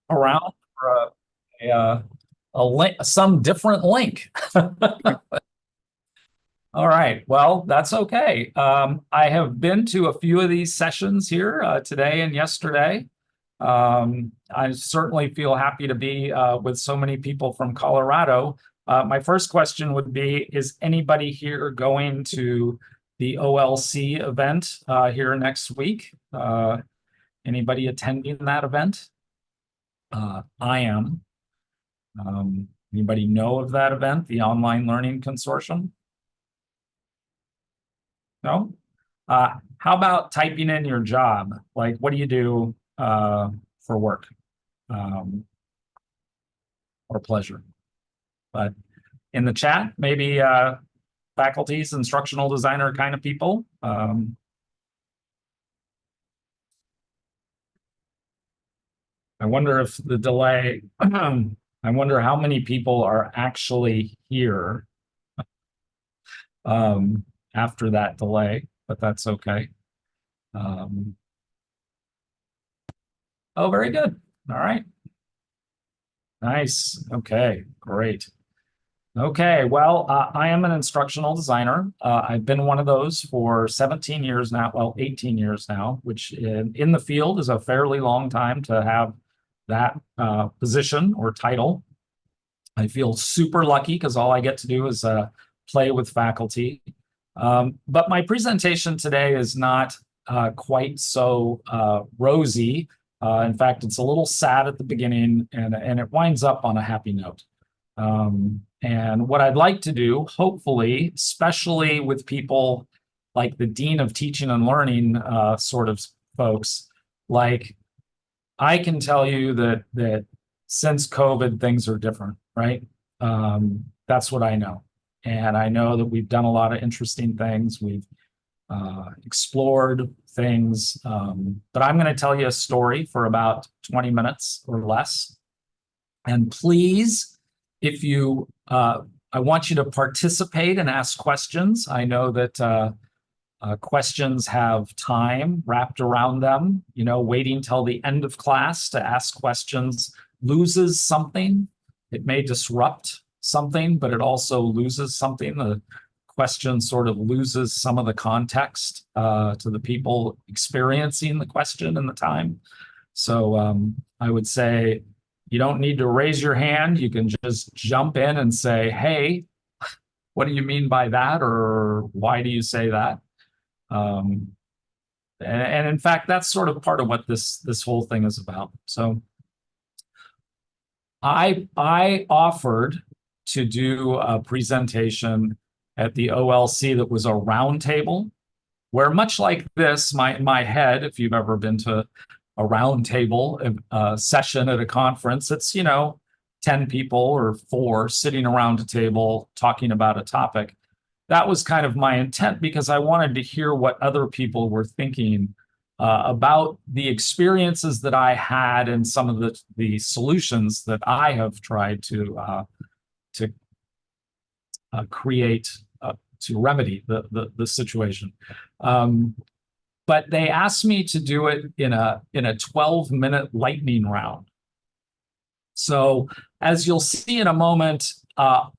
around for a link, some different link. All right. Well, that's okay. I have been to a few of these sessions here today and yesterday. I certainly feel happy to be with so many people from Colorado. My first question would be, is anybody here going to the OLC event here next week? Anybody attending that event? I am. Anybody know of that event, the Online Learning Consortium? No? How about typing in your job? Like, what do you do for work or pleasure? But in the chat, maybe faculties, instructional designer kind of people. I wonder if the delay, I wonder how many people are actually here after that delay, but that's okay. Oh, very good. All right. Nice. Okay, great. Okay, well, I am an instructional designer. I've been one of those for 17 years now, well, 18 years now, which in the field is a fairly long time to have that position or title. I feel super lucky because all I get to do is play with faculty. But my presentation today is not quite so rosy. In fact, it's a little sad at the beginning and it winds up on a happy note. And what I'd like to do, hopefully, especially with people like the Dean of Teaching and Learning sort of folks, like I can tell you that since COVID, things are different, right? That's what I know. And I know that we've done a lot of interesting things. We've explored things. But I'm going to tell you a story for about 20 minutes or less. And please, if you, I want you to participate and ask questions. I know that questions have time wrapped around them. You know, waiting till the end of class to ask questions loses something. It may disrupt something, but it also loses something. The question sort of loses some of the context to the people experiencing the question and the time. So I would say, you don't need to raise your hand. You can just jump in and say, hey, what do you mean by that? Or why do you say that? And in fact, that's sort of part of what this whole thing is about. So I offered to do a presentation at the OLC that was a roundtable, where much like this, my head, if you've ever been to a roundtable session at a conference, it's, 10 people or 4 sitting around a table talking about a topic. That was kind of my intent because I wanted to hear what other people were thinking about the experiences that I had and some of the solutions that I have tried to create to remedy the situation. But they asked me to do it in a 12-minute lightning round. So as you'll see in a moment, I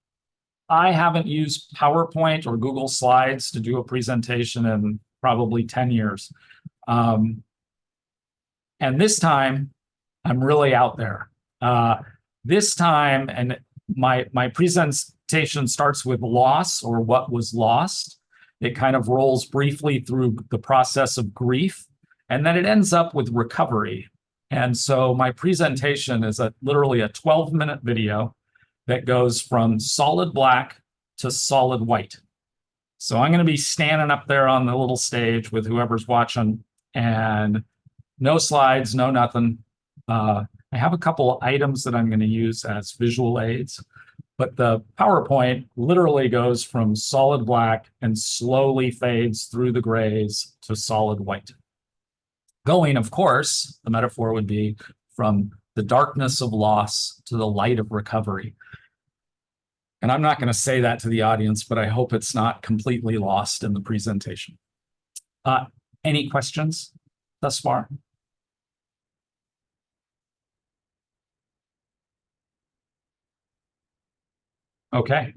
haven't used PowerPoint or Google Slides to do a presentation in probably 10 years. And this time, I'm really out there. This time, and my presentation starts with loss or what was lost. It kind of rolls briefly through the process of grief, and then it ends up with recovery. And so my presentation is literally a 12-minute video that goes from solid black to solid white. So I'm going to be standing up there on the little stage with whoever's watching, and no slides, no nothing. I have a couple of items that I'm going to use as visual aids. But the PowerPoint literally goes from solid black and slowly fades through the grays to solid white. Going, of course, the metaphor would be from the darkness of loss to the light of recovery. And I'm not going to say that to the audience, but I hope it's not completely lost in the presentation. Any questions thus far? Okay.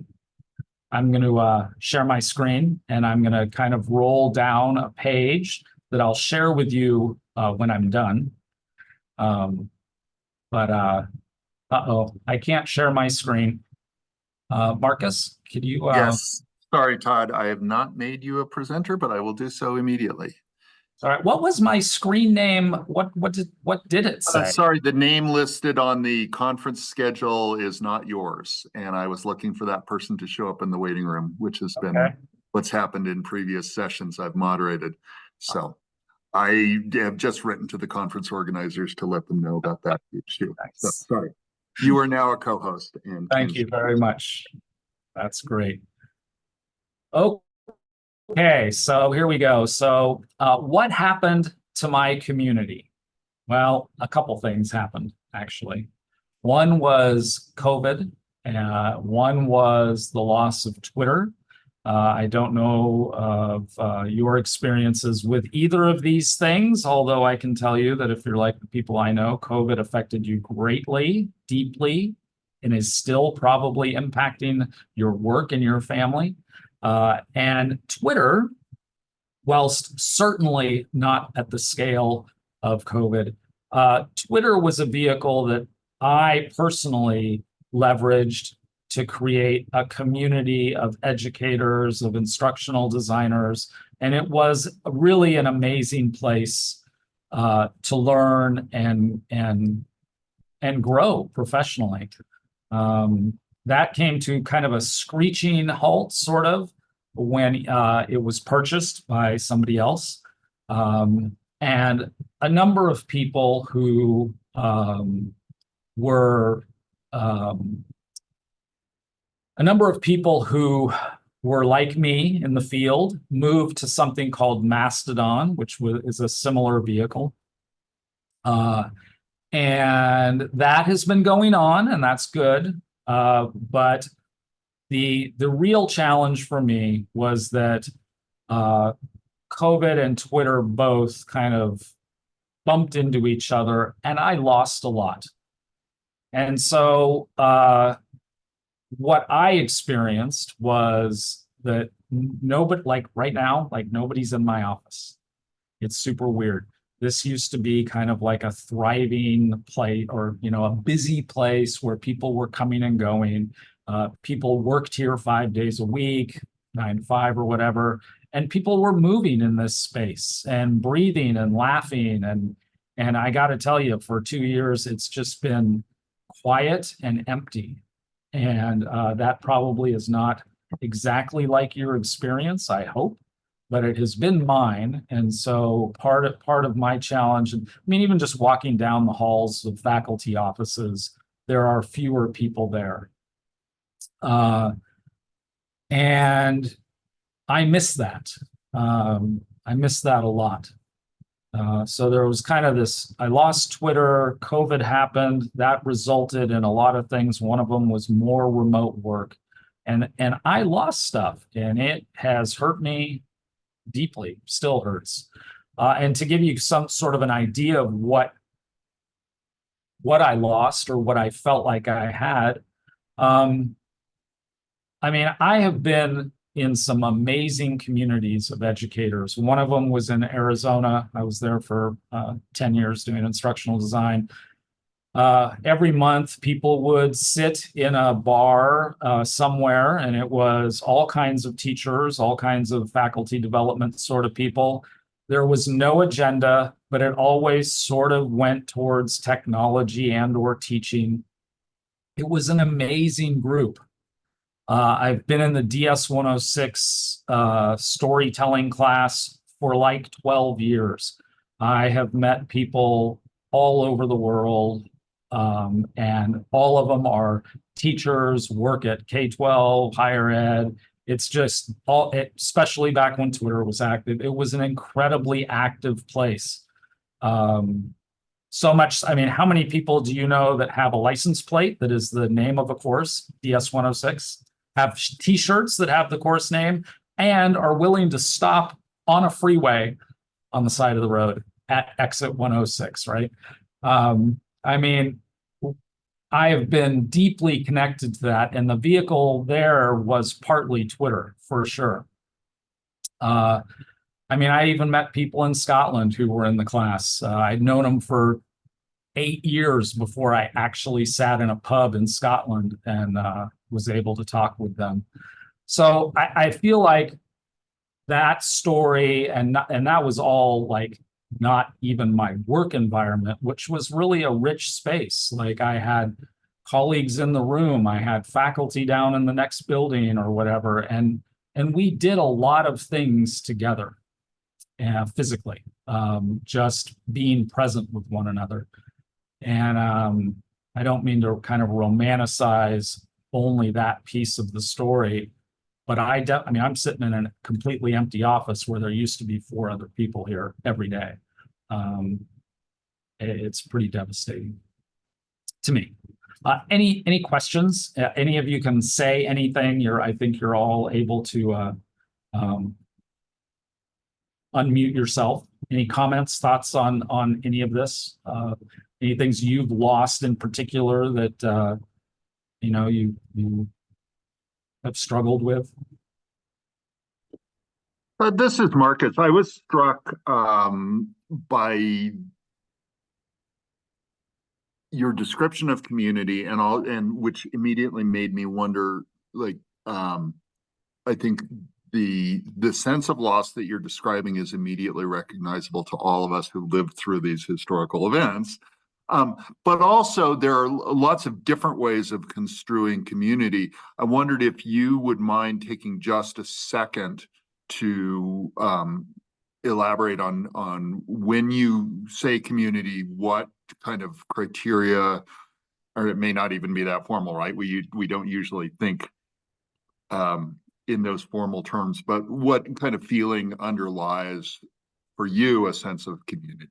I'm going to share my screen, and I'm going to kind of roll down a page that I'll share with you when I'm done. Uh-oh, I can't share my screen. Marcus, could you? Yes. Sorry, Todd. I have not made you a presenter, but I will do so immediately. All right. What was my screen name? What did it say? Sorry, the name listed on the conference schedule is not yours, and I was looking for that person to show up in the waiting room, which has been Okay. what's happened in previous sessions I've moderated. So I have just written to the conference organizers to let them know about that issue. So Thanks. sorry. You are now a co-host and Thank you very much. That's great. Okay, so here we go. So, what happened to my community? Well, a couple things happened, actually. One was COVID, one was the loss of Twitter. I don't know of your experiences with either of these things, although I can tell you that if you're like the people I know, COVID affected you greatly, deeply, and is still probably impacting your work and your family. And Twitter, whilst certainly not at the scale of COVID, Twitter was a vehicle that I personally leveraged to create a community of educators, of instructional designers, and it was really an amazing place to learn and grow professionally. That came to kind of a screeching halt, sort of, when it was purchased by somebody else. And a number of people who were a number of people who were like me in the field moved to something called Mastodon, which is a similar vehicle. And that has been going on, and that's good. But the real challenge for me was that COVID and Twitter both kind of bumped into each other, and I lost a lot. And so what I experienced was that nobody, like right now, like nobody's in my office. It's super weird. This used to be kind of like a thriving place, or a busy place where people were coming and going. People worked here 5 days a week, 9 to 5 or whatever, and people were moving in this space and breathing and laughing. And I got to tell you, for 2 years, it's just been quiet and empty. And that probably is not exactly like your experience, I hope, but it has been mine. And so part of my challenge, and I mean, even just walking down the halls of faculty offices, there are fewer people there. And I miss that. I miss that a lot. So there was kind of this, I lost Twitter, COVID happened, that resulted in a lot of things. One of them was more remote work. And I lost stuff, and it has hurt me deeply, still hurts. And to give you some sort of an idea of what I lost or what I felt like I had, I mean, I have been in some amazing communities of educators. One of them was in Arizona. I was there for 10 years doing instructional design. Every month, people would sit in a bar somewhere, and it was all kinds of teachers, all kinds of faculty development sort of people. There was no agenda, but it always sort of went towards technology and or teaching. It was an amazing group. I've been in the DS 106 storytelling class for like 12 years. I have met people all over the world, and all of them are teachers, work at K-12, higher ed. It's just especially back when Twitter was active, it was an incredibly active place. So much, I mean, how many people do you know that have a license plate that is the name of a course, DS 106? Have t-shirts that have the course name, and are willing to stop on a freeway on the side of the road at exit 106, right? I mean, I have been deeply connected to that, and the vehicle there was partly Twitter, for sure. I mean, I even met people in Scotland who were in the class. I'd known them for 8 years before I actually sat in a pub in Scotland and was able to talk with them. So I feel like that story, and that was all like not even my work environment, which was really a rich space. Like I had colleagues in the room, I had faculty down in the next building or whatever, and we did a lot of things together, physically, just being present with one another. And I don't mean to kind of romanticize only that piece of the story, but I mean, I'm sitting in a completely empty office where there used to be 4 other people here every day. It's pretty devastating to me. Any questions? Any of you can say anything. I think you're all able to unmute yourself. Any comments, thoughts on any of this? Any things you've lost in particular that you have struggled with? This is Marcus. I was struck by your description of community and which immediately made me wonder, like, I think the sense of loss that you're describing is immediately recognizable to all of us who lived through these historical events. But also there are lots of different ways of construing community. I wondered if you would mind taking just a second to elaborate on when you say community, what kind of criteria, or it may not even be that formal, right? We don't usually think in those formal terms, but what kind of feeling underlies for you a sense of community?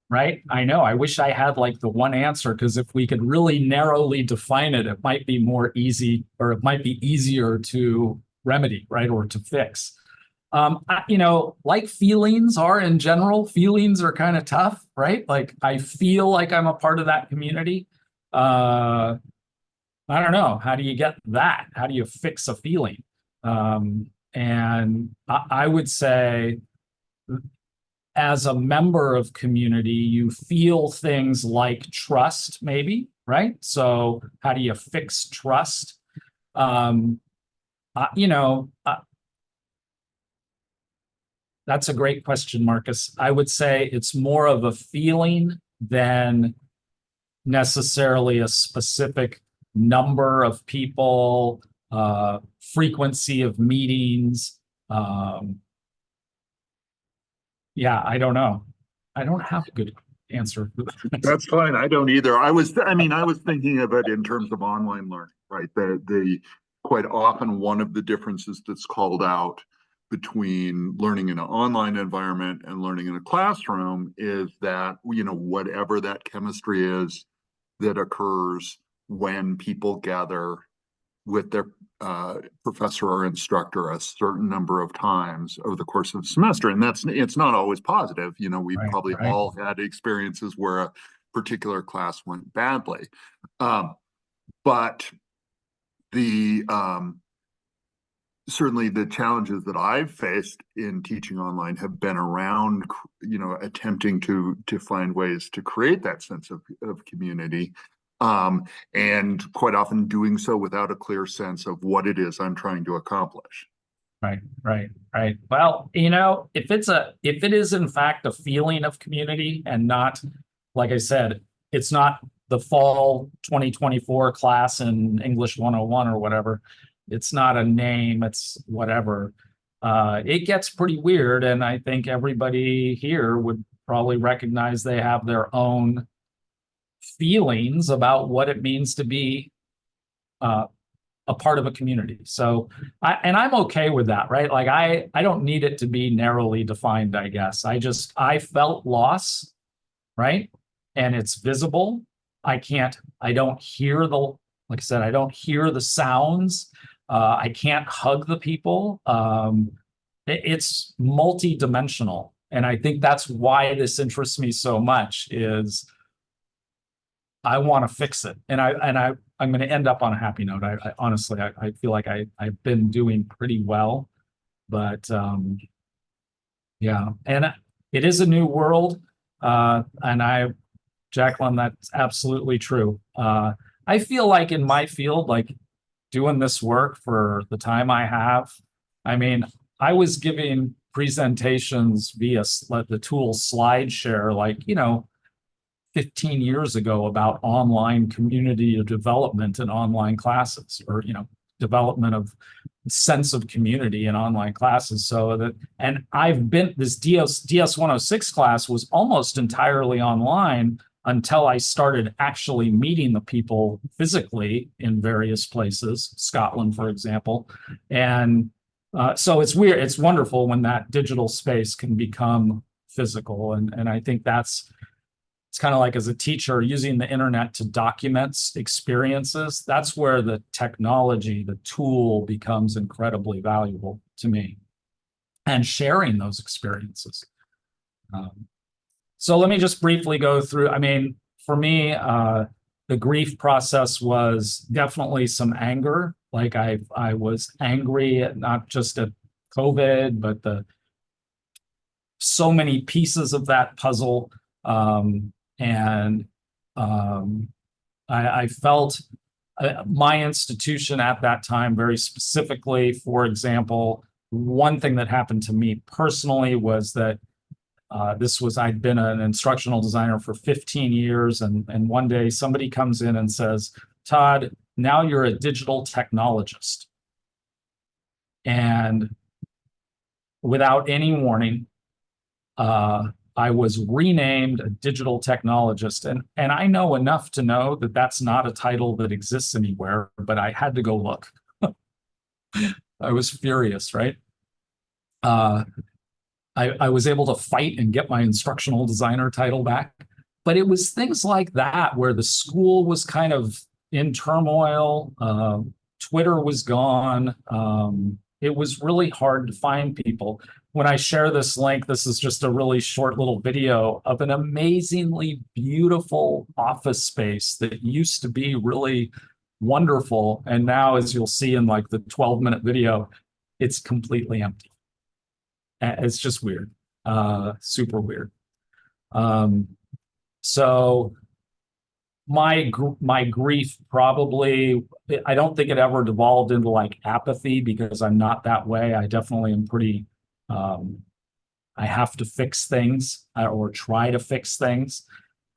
Right. I know. I wish I had like the one answer, because if we could really narrowly define it, it might be more easy, or it might be easier to remedy, right, or to fix. Like feelings are in general, feelings are kind of tough, right? Like I feel like I'm a part of that community. I don't know. How do you get that? How do you fix a feeling? And I would say, as a member of community, you feel things like trust, maybe, right? So how do you fix trust? That's a great question, Marcus. I would say it's more of a feeling than necessarily a specific number of people, frequency of meetings. Yeah, I don't know. I don't have a good answer for that. That's fine. I don't either. I was thinking of it in terms of online learning, right? The quite often one of the differences that's called out between learning in an online environment and learning in a classroom is that, whatever that chemistry is that occurs when people gather with their professor or instructor a certain number of times over the course of the semester. And it's not always positive. We've probably all had experiences where a particular class went badly. But the certainly the challenges that I've faced in teaching online have been around, attempting to find ways to create that sense of community. And quite often doing so without a clear sense of what it is I'm trying to accomplish. Right. Well, if it is in fact a feeling of community and not, like I said, it's not the fall 2024 class in English 101 or whatever. It's not a name, it's whatever. It gets pretty weird, and I think everybody here would probably recognize they have their own feelings about what it means to be a part of a community. So, I'm okay with that, right? Like I don't need it to be narrowly defined, I guess. I felt loss, right? And it's visible. I don't hear like I said, I don't hear the sounds. I can't hug the people. It's multi-dimensional. And I think that's why this interests me so much, is I want to fix it. And I'm going to end up on a happy note. I honestly, I feel like I've been doing pretty well, but yeah, and it is a new world. Jacqueline, that's absolutely true. I feel like in my field, like doing this work for the time I have, I mean, I was giving presentations via the tool SlideShare, like, 15 years ago about online community development and online classes, or, development of sense of community in online classes. And I've been, this DS 106 class was almost entirely online until I started actually meeting the people physically in various places, Scotland, for example. And so it's weird, it's wonderful when that digital space can become physical. And I think it's kind of like, as a teacher, using the internet to document experiences. That's where the technology, the tool, becomes incredibly valuable to me, and sharing those experiences. So let me just briefly go through. I mean, for me, the grief process was definitely some anger. Like I was angry, not just at COVID, but so many pieces of that puzzle. I felt my institution at that time very specifically. For example, one thing that happened to me personally was that I'd been an instructional designer for 15 years, and one day somebody comes in and says, Todd, now you're a digital technologist. And without any warning, I was renamed a digital technologist. And I know enough to know that that's not a title that exists anywhere, but I had to go look. I was furious, right? I was able to fight and get my instructional designer title back. But it was things like that where the school was kind of in turmoil. Twitter was gone. It was really hard to find people. When I share this link, this is just a really short little video of an amazingly beautiful office space that used to be really wonderful. And now, as you'll see in like the 12-minute video, it's completely empty. It's just weird, super weird. So my grief probably, I don't think it ever devolved into like apathy, because I'm not that way. I definitely am pretty, I have to fix things, or try to fix things.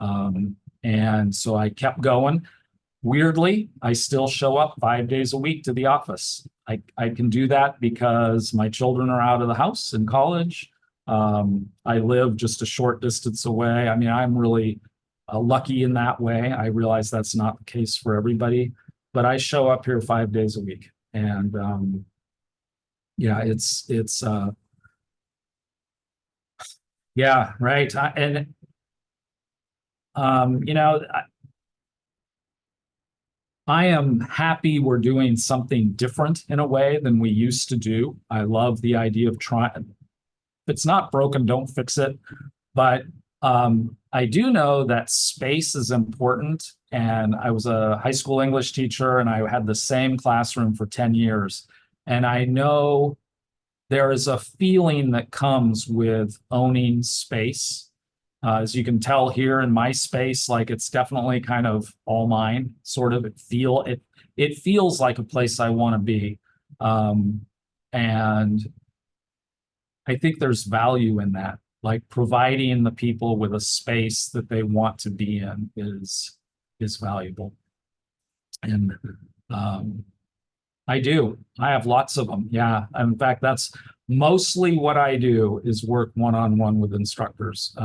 And so I kept going. Weirdly, I still show up 5 days a week to the office. I can do that because my children are out of the house in college. I live just a short distance away. I mean, I'm really lucky in that way. I realize that's not the case for everybody, but I show up here 5 days a week. And yeah, yeah, right. I am happy we're doing something different in a way than we used to do. I love the idea of trying. If it's not broken, don't fix it. But I do know that space is important. And I was a high school English teacher, and I had the same classroom for 10 years. And I know there is a feeling that comes with owning space. As you can tell here in my space, like it's definitely kind of all mine, sort of. It feels like a place I want to be. And I think there's value in that. Like providing the people with a space that they want to be in is valuable. And I have lots of them. Yeah. In fact, that's mostly what I do, is work one-on-one with instructors.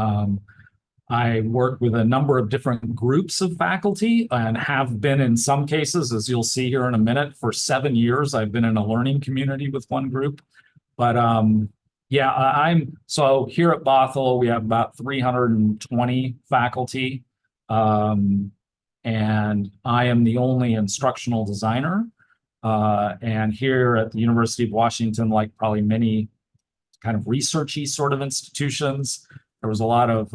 I work with a number of different groups of faculty, and have been, in some cases, as you'll see here in a minute, for 7 years. I've been in a learning community with one group. But yeah, so here at Bothell, we have about 320 faculty. And I am the only instructional designer. And here at the University of Washington, like probably many kind of researchy sort of institutions, there was a lot of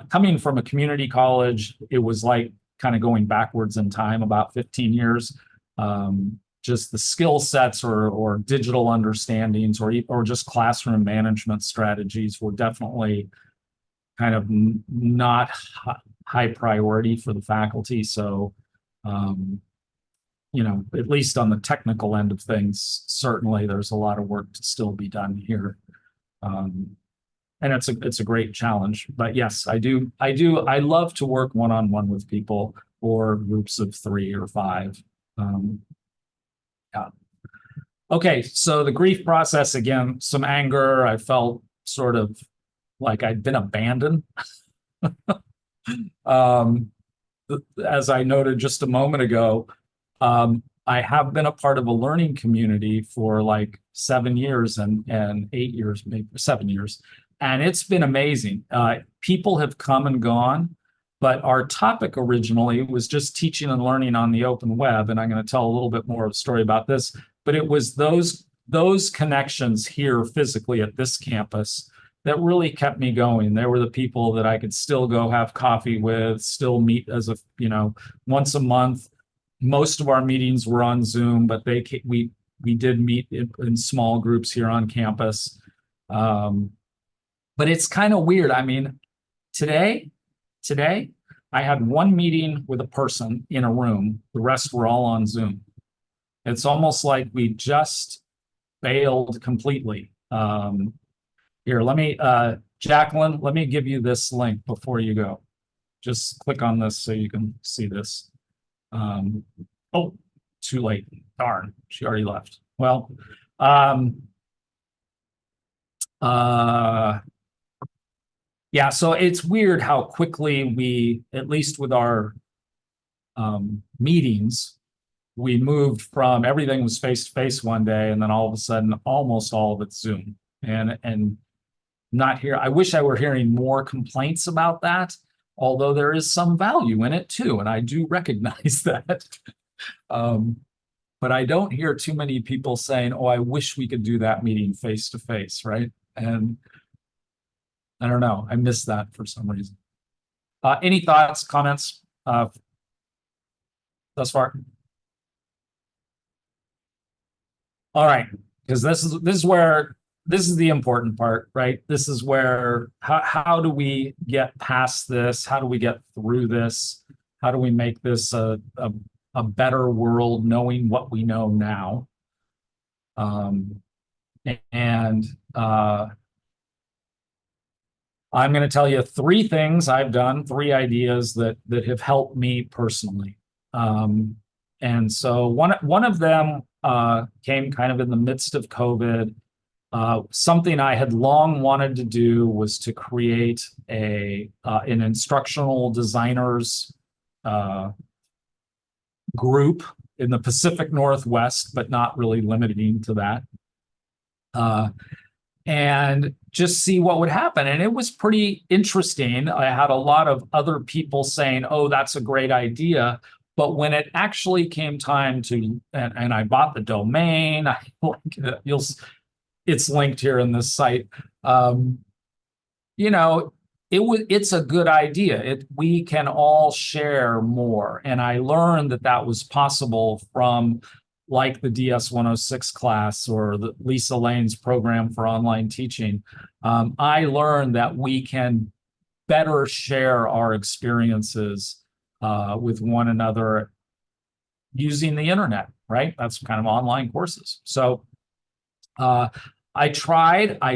coming from a community college, it was like kind of going backwards in time about 15 years. Just the skill sets or digital understandings or just classroom management strategies were definitely kind of not high priority for the faculty. So, at least on the technical end of things, certainly there's a lot of work to still be done here. And it's a great challenge. But yes, I love to work one-on-one with people or groups of 3 or 5. Yeah. Okay, so the grief process, again, some anger. I felt sort of like I'd been abandoned. As I noted just a moment ago, I have been a part of a learning community for like 7 years and 8 years, maybe 7 years. And it's been amazing. People have come and gone, but our topic originally was just teaching and learning on the open web. And I'm going to tell a little bit more of a story about this, but it was those connections here physically at this campus that really kept me going. They were the people that I could still go have coffee with, still meet as once a month. Most of our meetings were on Zoom, but we did meet in small groups here on campus. But it's kind of weird. I mean, today, I had one meeting with a person in a room. The rest were all on Zoom. It's almost like we just failed completely. Here, Jacqueline, let me give you this link before you go. Just click on this so you can see this. Oh, too late. Darn, she already left. Well, yeah, so it's weird how quickly we, at least with our meetings, we moved from everything was face-to-face one day, and then all of a sudden, almost all of it's Zoom. And not here. I wish I were hearing more complaints about that, although there is some value in it too, and I do recognize that. But I don't hear too many people saying, "Oh, I wish we could do that meeting face-to-face," right? And I don't know. I miss that for some reason. Any thoughts, comments thus far? All right, because this is the important part, right? This is where how do we get past this? How do we get through this? How do we make this a better world, knowing what we know now? I'm going to tell you 3 things I've done, 3 ideas that have helped me personally. And so one of them came kind of in the midst of COVID. Something I had long wanted to do was to create an instructional designers group in the Pacific Northwest, but not really limiting to that. And just see what would happen. And it was pretty interesting. I had a lot of other people saying, "Oh, that's a great idea." But when it actually came time to, and I bought the domain, it's linked here in this site. It's a good idea. We can all share more. And I learned that was possible from like the DS 106 class or the Lisa Lane's program for online teaching. I learned that we can better share our experiences with one another using the internet, right? That's kind of online courses. So I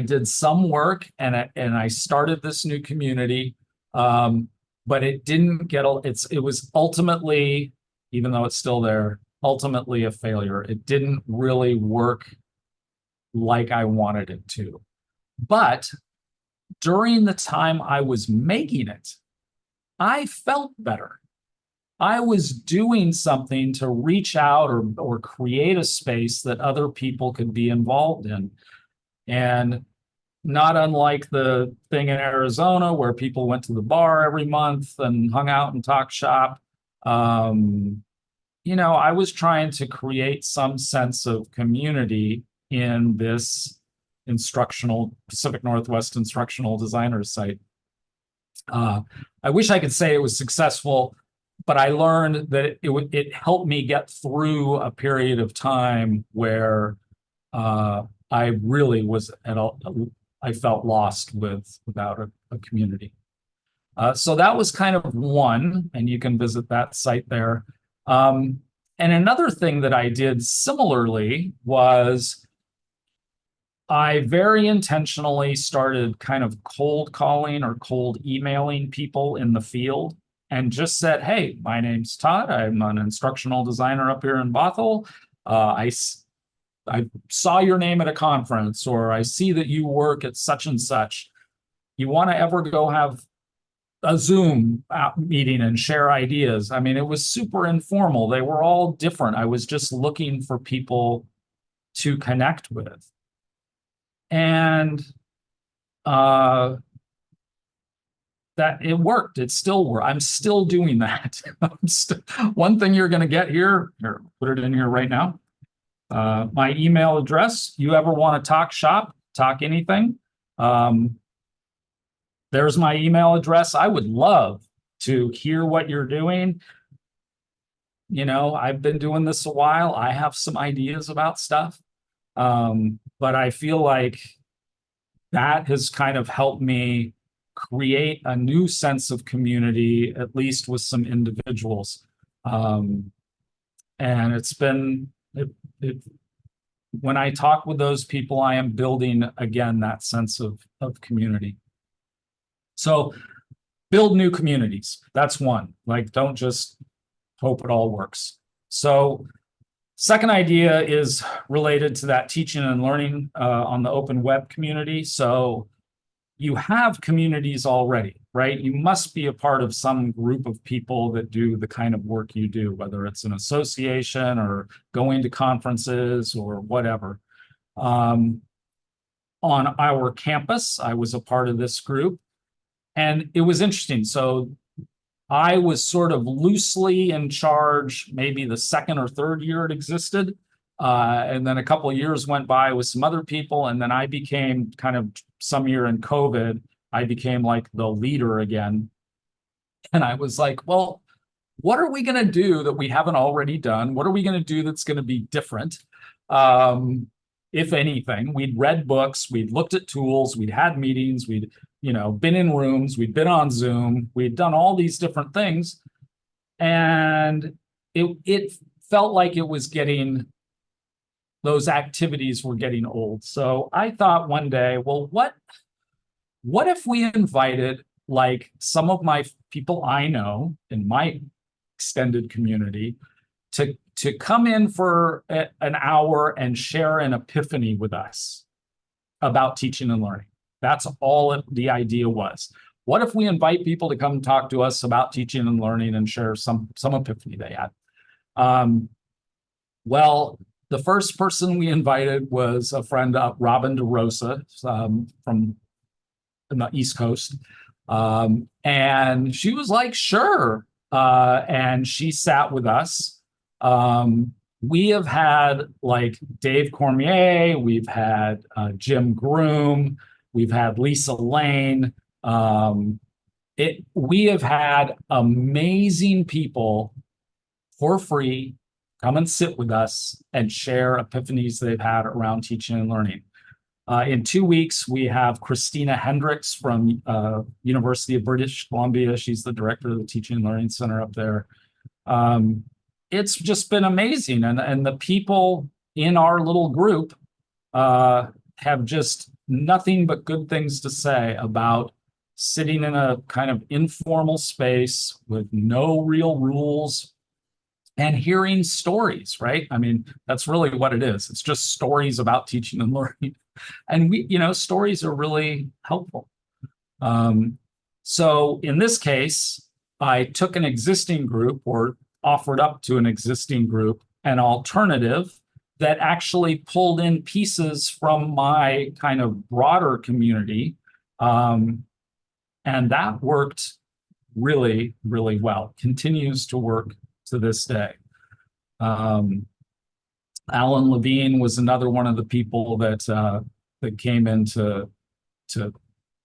did some work and I started this new community, but it didn't it was ultimately, even though it's still there, ultimately a failure. It didn't really work like I wanted it to. But during the time I was making it, I felt better. I was doing something to reach out or create a space that other people could be involved in. And not unlike the thing in Arizona where people went to the bar every month and hung out and talked shop, I was trying to create some sense of community in this Pacific Northwest instructional designers site. I wish I could say it was successful, but I learned that it helped me get through a period of time where I really was I felt lost without a community. So that was kind of one, and you can visit that site there. And another thing that I did similarly was I very intentionally started kind of cold calling or cold emailing people in the field and just said, hey, my name's Todd. I'm an instructional designer up here in Bothell. I saw your name at a conference, or I see that you work at such and such. You want to ever go have a Zoom meeting and share ideas? I mean, it was super informal. They were all different. I was just looking for people to connect with. And that it worked. It still works. I'm still doing that. One thing you're going to get here, put it in here right now. My email address. You ever want to talk shop, talk anything? There's my email address. I would love to hear what you're doing. You know, I've been doing this a while. I have some ideas about stuff. But I feel like that has kind of helped me create a new sense of community, at least with some individuals. And it's been, when I talk with those people, I am building, again, that sense of community. So build new communities. That's one. Like, don't just hope it all works. So second idea is related to that teaching and learning on the open web community. So you have communities already, right? You must be a part of some group of people that do the kind of work you do, whether it's an association or going to conferences or whatever. On our campus, I was a part of this group, and it was interesting. So I was sort of loosely in charge, maybe the second or third year it existed. And then a couple of years went by with some other people. And then I became kind of, some year in COVID, I became like the leader again. And I was like, well, what are we going to do that we haven't already done? What are we going to do that's going to be different? If anything, we'd read books, we'd looked at tools, we'd had meetings, we'd been in rooms, we'd been on Zoom, we'd done all these different things. And it felt like it was those activities were getting old. So I thought one day, well, what if we invited like some of my people I know in my extended community to come in for an hour and share an epiphany with us about teaching and learning. That's all the idea was. What if we invite people to come talk to us about teaching and learning and share some epiphany they had? Well, the first person we invited was a friend, Robin DeRosa, from the East Coast. And she was like, sure. And she sat with us. We have had like Dave Cormier, we've had Jim Groom, we've had Lisa Lane. We have had amazing people for free come and sit with us and share epiphanies they've had around teaching and learning. In 2 weeks, we have Christina Hendricks from University of British Columbia. She's the director of the Teaching and Learning Center up there. It's just been amazing. And the people in our little group have just nothing but good things to say about sitting in a kind of informal space with no real rules and hearing stories, right? I mean, that's really what it is. It's just stories about teaching and learning. And stories are really helpful. So in this case, I took an existing group, or offered up to an existing group, an alternative that actually pulled in pieces from my kind of broader community. And that worked really, really well. Continues to work to this day. Alan Levine was another one of the people that came into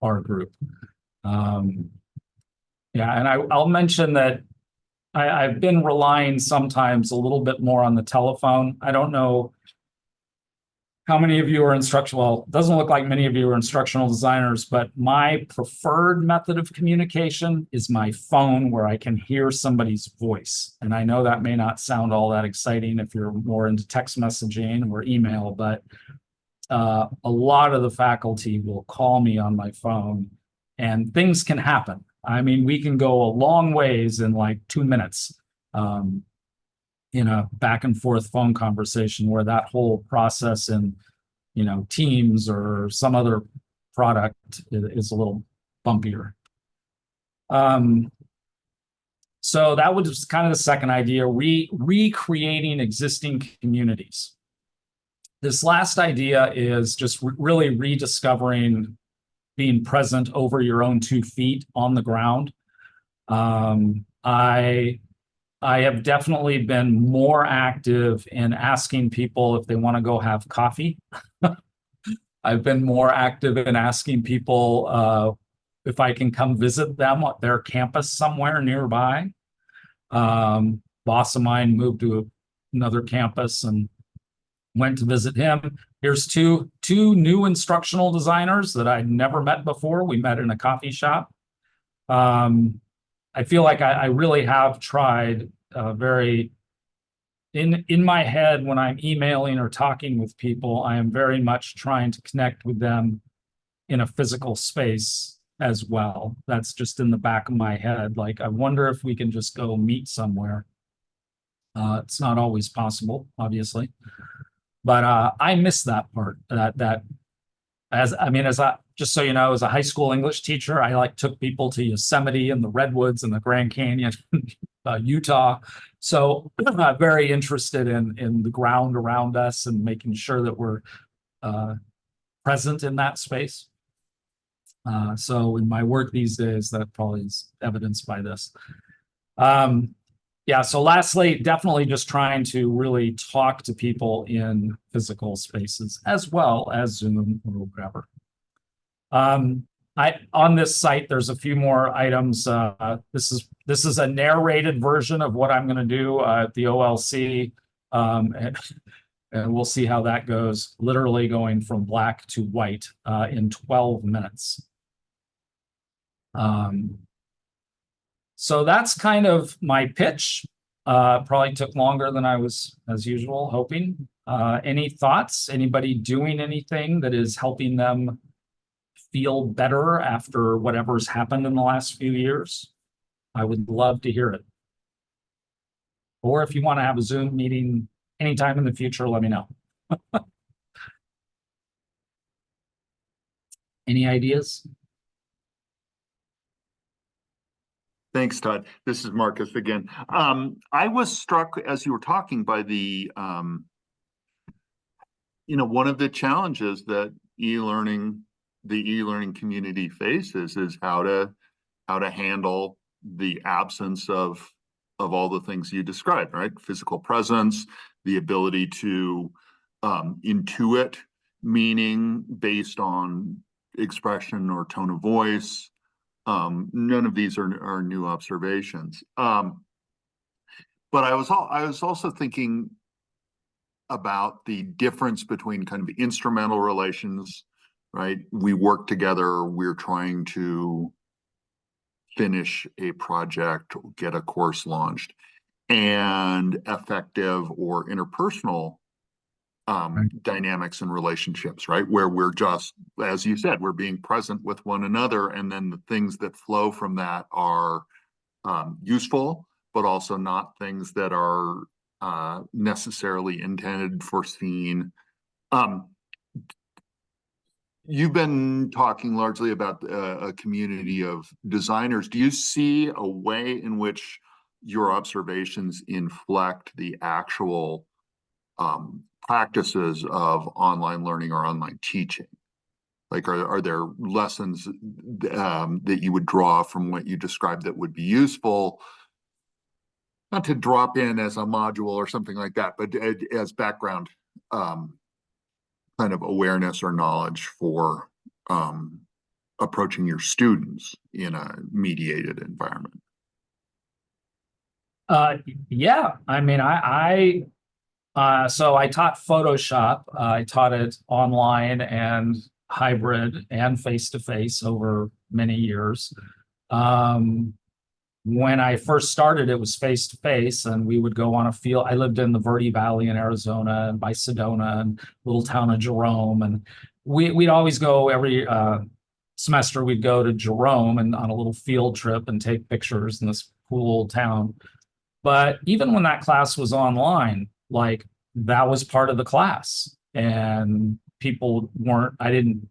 our group. Yeah, and I'll mention that I've been relying sometimes a little bit more on the telephone. I don't know how many of you are instructional. Well, it doesn't look like many of you are instructional designers, but my preferred method of communication is my phone, where I can hear somebody's voice. And I know that may not sound all that exciting if you're more into text messaging or email, but a lot of the faculty will call me on my phone, and things can happen. I mean, we can go a long ways in like 2 minutes. In a back and forth phone conversation, where that whole process in, Teams or some other product is a little bumpier. So that was kind of the second idea, recreating existing communities. This last idea is just really rediscovering being present over your own 2 feet on the ground. I have definitely been more active in asking people if they want to go have coffee. I've been more active in asking people if I can come visit them at their campus somewhere nearby. Boss of mine moved to another campus and went to visit him. Here's two new instructional designers that I'd never met before. We met in a coffee shop. I feel like I really have tried very in my head when I'm emailing or talking with people. I am very much trying to connect with them in a physical space as well. That's just in the back of my head. Like, I wonder if we can just go meet somewhere. It's not always possible, obviously, but I miss that part. That as I just so you know, as a high school English teacher, I took people to Yosemite and the Redwoods and the Grand Canyon, Utah. So I'm very interested in the ground around us and making sure that we're present in that space. So in my work these days, that probably is evidenced by this. Yeah, so lastly, definitely just trying to really talk to people in physical spaces as well as Zoom or whatever. On this site, there's a few more items. This is a narrated version of what I'm going to do at the OLC, and we'll see how that goes. Literally going from black to white in 12 minutes. So that's kind of my pitch. Probably took longer than I was, as usual, hoping. Any thoughts? Anybody doing anything that is helping them feel better after whatever's happened in the last few years? I would love to hear it. Or if you want to have a Zoom meeting anytime in the future, let me know. Any ideas? Thanks, Todd. This is Marcus again. I was struck as you were talking by the, one of the challenges that the e-learning community faces is how to handle the absence of all the things you described, right? Physical presence, the ability to intuit meaning based on expression or tone of voice. None of these are new observations. But I was also thinking about the difference between kind of instrumental relations, right? We work together, we're trying to finish a project, get a course launched, and effective or interpersonal dynamics and relationships, right? Where we're just, as you said, we're being present with one another, and then the things that flow from that are useful, but also not things that are necessarily intended, foreseen. You've been talking largely about a community of designers. Do you see a way in which your observations inflect the actual practices of online learning or online teaching? Like, are there lessons that you would draw from what you described that would be useful, not to drop in as a module or something like that, but as background kind of awareness or knowledge for approaching your students in a mediated environment. Yeah, I mean, so I taught Photoshop. I taught it online and hybrid and face to face over many years. Um, when I first started, it was face to face, and we would go on a field. I lived in the Verde Valley in Arizona, and by Sedona, and little town of Jerome, and we'd always go every semester. We'd go to Jerome and on a little field trip and take pictures in this cool old town. But even when that class was online, like that was part of the class, and people weren't. I didn't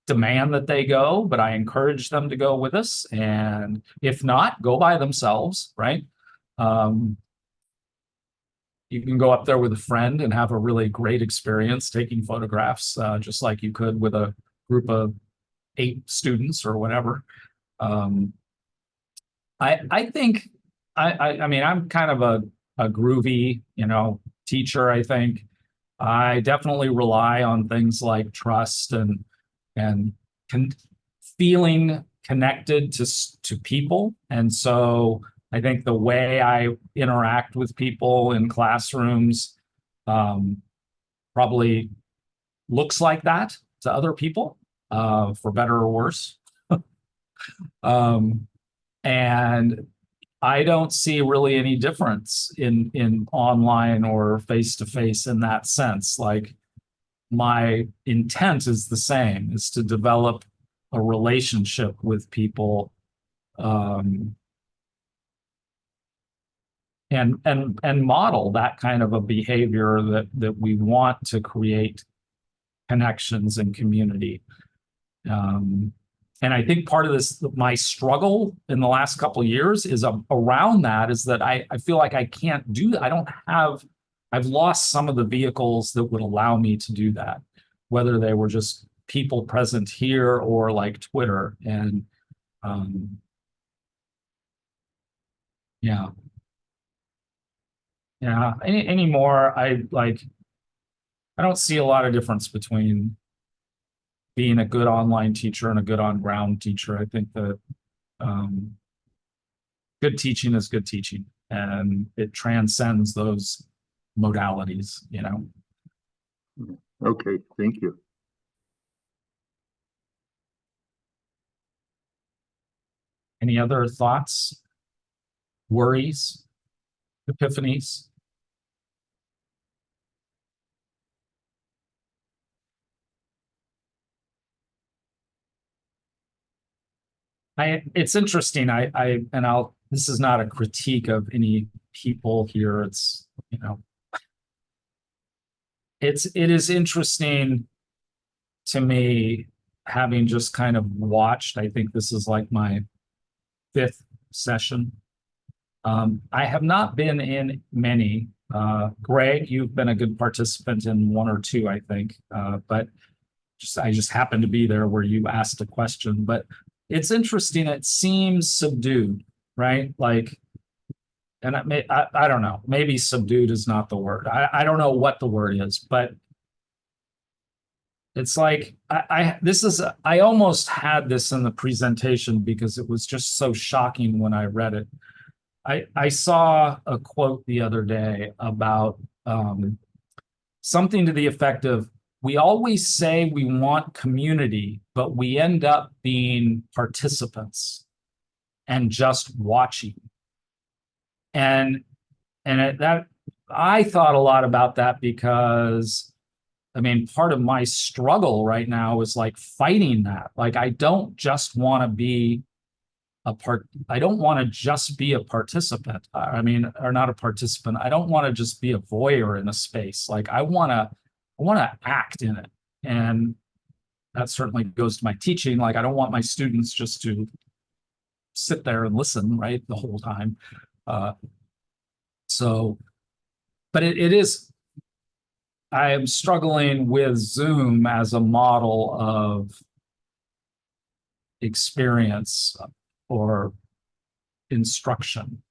demand that they go, but I encouraged them to go with us. And if not, go by themselves, right? Um, you can go up there with a friend and have a really great experience taking photographs, just like you could with a group of 8 students or whatever. Um, I think I mean I'm kind of a groovy, teacher, I think. I definitely rely on things like trust and con feeling connected to people. And so I think the way I interact with people in classrooms probably looks like that to other people, for better or worse. Um, and I don't see really any difference in online or face to face in that sense. Like my intent is the same, is to develop a relationship with people, um, and model that kind of a behavior that we want to create connections and community. Um, and I think part of this, my struggle in the last couple of years is around that, is that I feel like I can't do that. I've lost some of the vehicles that would allow me to do that, whether they were just people present here or like Twitter. And yeah, yeah. Anymore, I don't see a lot of difference between being a good online teacher and a good on ground teacher. I think that good teaching is good teaching, and it transcends those modalities. Okay, thank you. Any other thoughts, worries, epiphanies? It's interesting. This is not a critique of any people here. It is interesting to me, having just kind of watched. I think this is like my 5th session. I have not been in many. Greg, you've been a good participant in 1 or 2, I think. But I just happened to be there where you asked a question. But it's interesting. It seems subdued, right? Like, and I don't know. Maybe subdued is not the word. I don't know what the word is, but it's like I almost had this in the presentation because it was just so shocking when I read it. I saw a quote the other day about something to the effect of, we always say we want community, but we end up being participants and just watching. And that I thought a lot about that, because I mean, part of my struggle right now is like fighting that. Like, I don't just want to be I don't want to just be a participant. I mean, or not a participant. I don't want to just be a voyeur in a space. Like, I want to act in it. And that certainly goes to my teaching. Like, I don't want my students just to sit there and listen, right, the whole time. But it is, I am struggling with Zoom as a model of experience or instruction.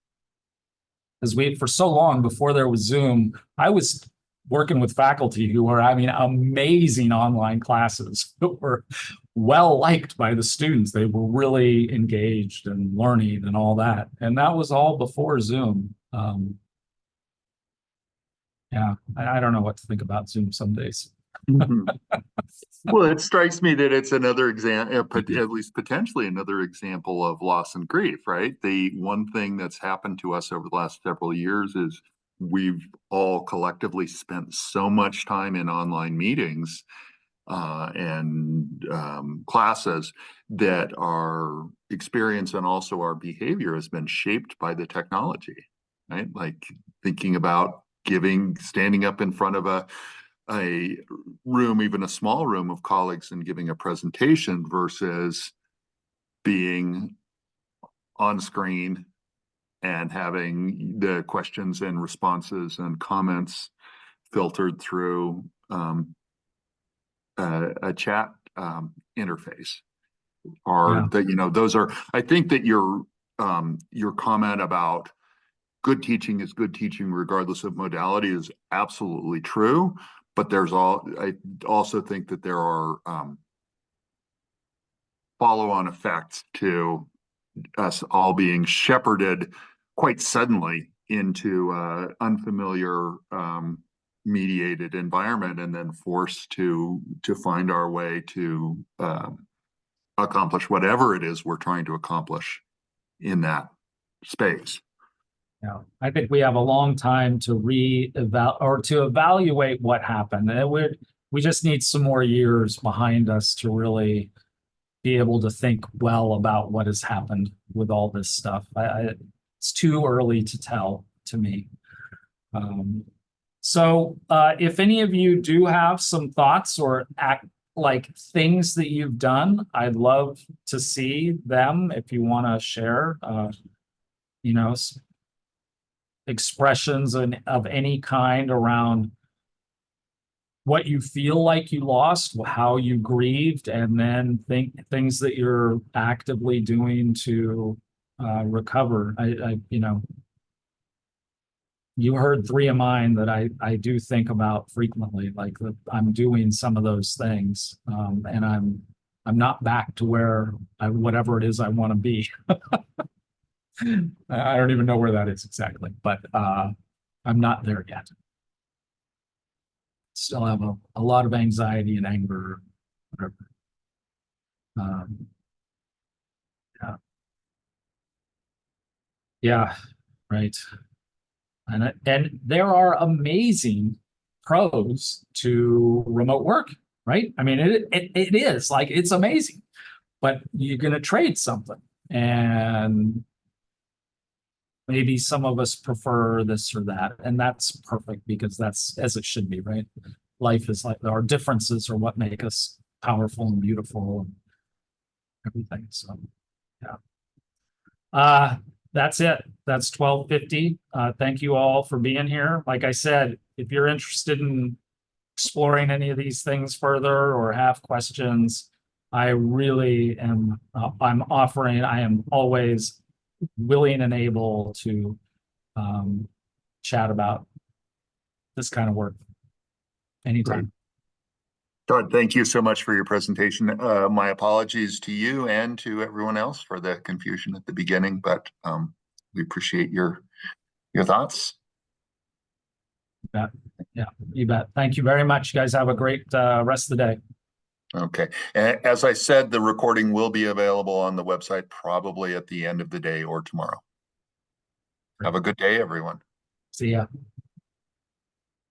Because for so long before there was Zoom, I was working with faculty who were having amazing online classes that were well liked by the students. They were really engaged and learning and all that. And that was all before Zoom. Yeah, I don't know what to think about Zoom some days. Well, it strikes me that it's another example, at least potentially another example of loss and grief, right? The one thing that's happened to us over the last several years is we've all collectively spent so much time in online meetings and classes that our experience and also our behavior has been shaped by the technology, right? Like thinking about standing up in front of a room, even a small room of colleagues, and giving a presentation versus being on screen and having the questions and responses and comments filtered through a chat interface. Or that, those are, I think that your comment about good teaching is good teaching regardless of modality is absolutely true. But I also think that there are follow-on effects to us all being shepherded quite suddenly into unfamiliar mediated environment and then forced to find our way to accomplish whatever it is we're trying to accomplish in that space. Yeah, I think we have a long time to evaluate what happened. We just need some more years behind us to really be able to think well about what has happened with all this stuff. It's too early to tell to me. So if any of you do have some thoughts or things that you've done, I'd love to see them if you want to share, expressions of any kind around what you feel like you lost, how you grieved, and then things that you're actively doing to recover. You heard three of mine that I do think about frequently, like that I'm doing some of those things, and I'm not back to whatever it is I want to be. I don't even know where that is exactly, but I'm not there yet. Still have a lot of anxiety and anger, whatever. Yeah, right. And there are amazing pros to remote work, right? I mean, it is like it's amazing, but you're going to trade something, and maybe some of us prefer this or that, and that's perfect because that's as it should be, right? Life is like our differences are what make us powerful and beautiful and everything. So, yeah. That's it. That's 12:50. Thank you all for being here. Like I said, if you're interested in exploring any of these things further or have questions, I really am. I am always willing and able to chat about this kind of work anytime. Great. Todd, thank you so much for your presentation. My apologies to you and to everyone else for the confusion at the beginning, but we appreciate your thoughts. You bet. Yeah, you bet. Thank you very much. You guys have a great rest of the day. Okay. As I said, the recording will be available on the website probably at the end of the day or tomorrow. Have a good day, everyone. See ya.